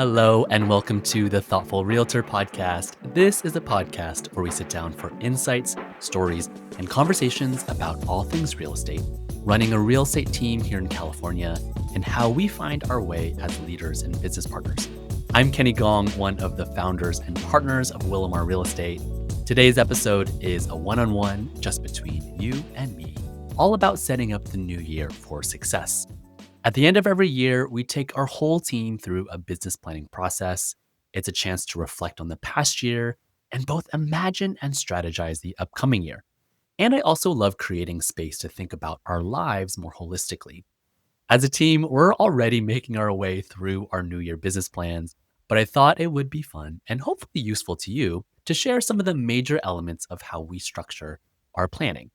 Hello, and welcome to the Thoughtful Realtor Podcast. This is a podcast where we sit down for insights, stories, and conversations about all things real estate, running a real estate team here in California, and how we find our way as leaders and business partners. I'm Kenny Gong, one of the founders and partners of Willowmar Real Estate. Today's episode is a one-on-one just between you and me, all about setting up the new year for success. At the end of every year, we take our whole team through a business planning process. It's a chance to reflect on the past year and both imagine and strategize the upcoming year. And I also love creating space to think about our lives more holistically. As a team, we're already making our way through our New Year business plans, but I thought it would be fun and hopefully useful to you to share some of the major elements of how we structure our planning.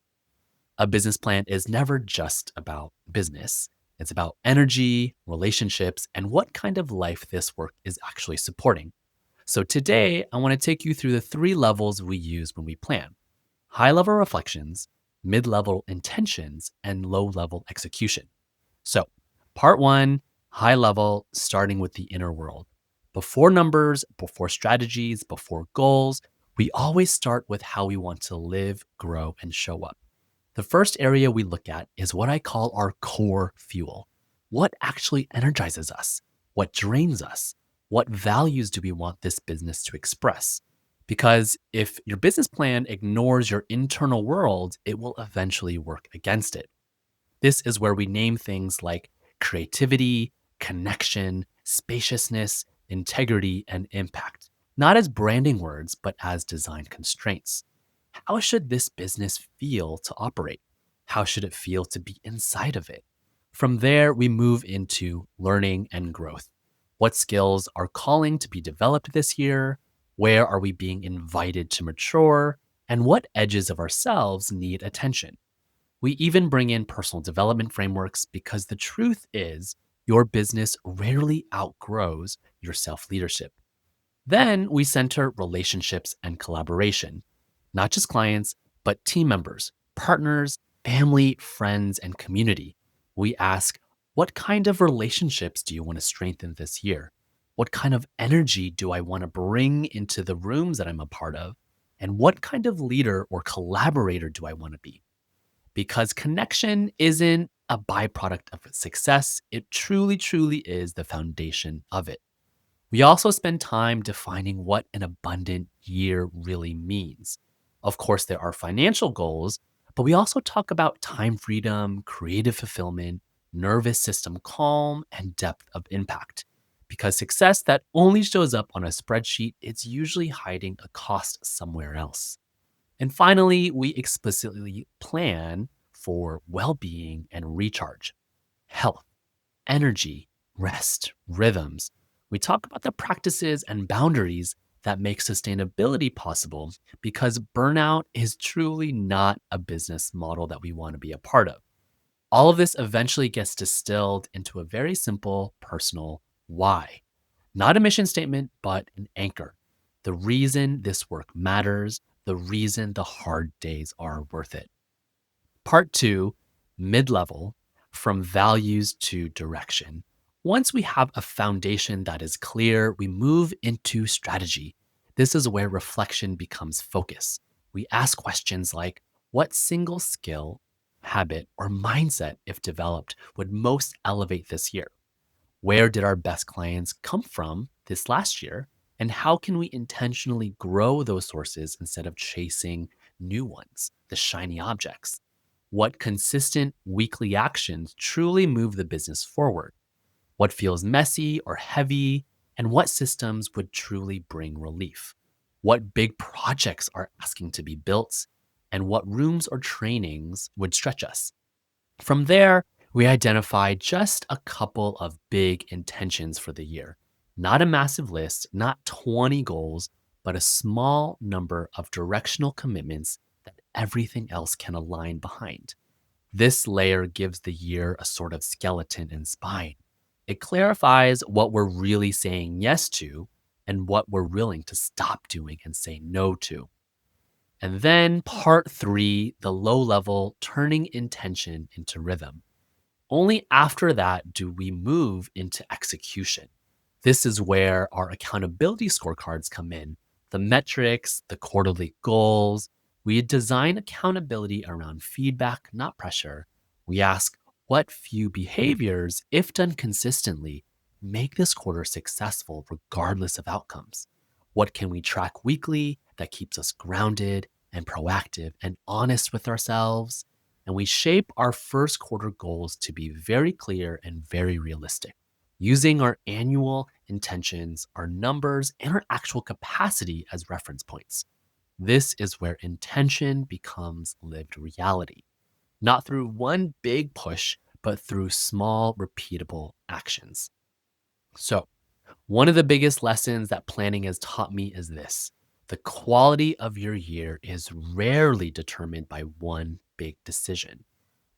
A business plan is never just about business. It's about energy, relationships, and what kind of life this work is actually supporting. So today, I want to take you through the three levels we use when we plan: high-level reflections, mid-level intentions, and low-level execution. So part one, high level, starting with the inner world. Before numbers, before strategies, before goals, we always start with how we want to live, grow, and show up. The first area we look at is what I call our core fuel. What actually energizes us? What drains us? What values do we want this business to express? Because if your business plan ignores your internal world, it will eventually work against it. This is where we name things like creativity, connection, spaciousness, integrity, and impact, not as branding words, but as design constraints. How should this business feel to operate? How should it feel to be inside of it? From there, we move into learning and growth. What skills are calling to be developed this year? Where are we being invited to mature? And what edges of ourselves need attention? We even bring in personal development frameworks because the truth is your business rarely outgrows your self-leadership. Then we center relationships and collaboration. Not just clients, but team members, partners, family, friends, and community. We ask, what kind of relationships do you want to strengthen this year? What kind of energy do I want to bring into the rooms that I'm a part of? And what kind of leader or collaborator do I want to be? Because connection isn't a byproduct of success, it truly, truly is the foundation of it. We also spend time defining what an abundant year really means. Of course, there are financial goals, but we also talk about time freedom, creative fulfillment, nervous system calm, and depth of impact. Because success that only shows up on a spreadsheet, it's usually hiding a cost somewhere else. And finally, we explicitly plan for well-being and recharge, health, energy, rest, rhythms. We talk about the practices and boundaries that make sustainability possible because burnout is truly not a business model that we want to be a part of. All of this eventually gets distilled into a very simple personal why. Not a mission statement, but an anchor. The reason this work matters, the reason the hard days are worth it. Part two, mid-level, from values to direction. Once we have a foundation that is clear, we move into strategy. This is where reflection becomes focus. We ask questions like, what single skill, habit, or mindset, if developed, would most elevate this year? Where did our best clients come from this last year? And how can we intentionally grow those sources instead of chasing new ones, the shiny objects? What consistent weekly actions truly move the business forward? What feels messy or heavy? And what systems would truly bring relief? What big projects are asking to be built? And what rooms or trainings would stretch us? From there, we identify just a couple of big intentions for the year. Not a massive list, not 20 goals, but a small number of directional commitments that everything else can align behind. This layer gives the year a sort of skeleton and spine. It clarifies what we're really saying yes to and what we're willing to stop doing and say no to. And then part three, the low level, turning intention into rhythm. Only after that do we move into execution. This is where our accountability scorecards come in. The metrics, the quarterly goals. We design accountability around feedback, not pressure. We ask what few behaviors, if done consistently, make this quarter successful regardless of outcomes. What can we track weekly that keeps us grounded and proactive and honest with ourselves? And we shape our first quarter goals to be very clear and very realistic, using our annual intentions, our numbers, and our actual capacity as reference points. This is where intention becomes lived reality, not through one big push, but through small, repeatable actions. So, one of the biggest lessons that planning has taught me is this: the quality of your year is rarely determined by one big decision.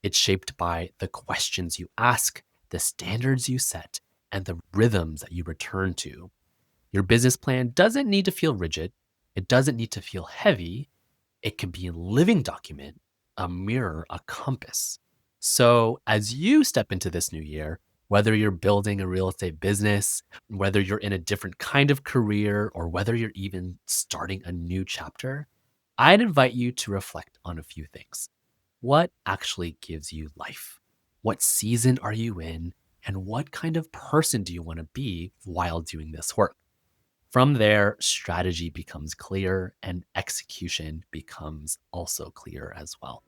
It's shaped by the questions you ask, the standards you set, and the rhythms that you return to. Your business plan doesn't need to feel rigid. It doesn't need to feel heavy. It can be a living document, a mirror, a compass. So, as you step into this new year, whether you're building a real estate business, whether you're in a different kind of career, or whether you're even starting a new chapter, I'd invite you to reflect on a few things. What actually gives you life? What season are you in? And what kind of person do you want to be while doing this work? From there, strategy becomes clear and execution becomes also clear as well.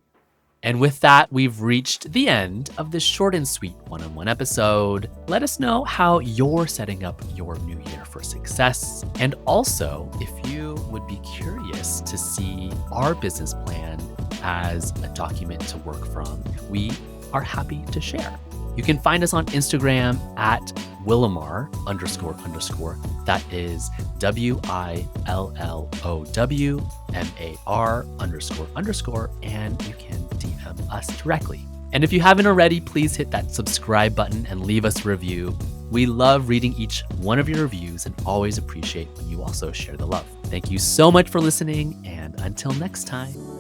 And with that, we've reached the end of this short and sweet one-on-one episode. Let us know how you're setting up your new year for success. And also, if you would be curious to see our business plan as a document to work from, we are happy to share. You can find us on Instagram at Willowmar __. That is WILLOWMAR __. And you can DM us directly. And if you haven't already, please hit that subscribe button and leave us a review. We love reading each one of your reviews and always appreciate when you also share the love. Thank you so much for listening, and until next time.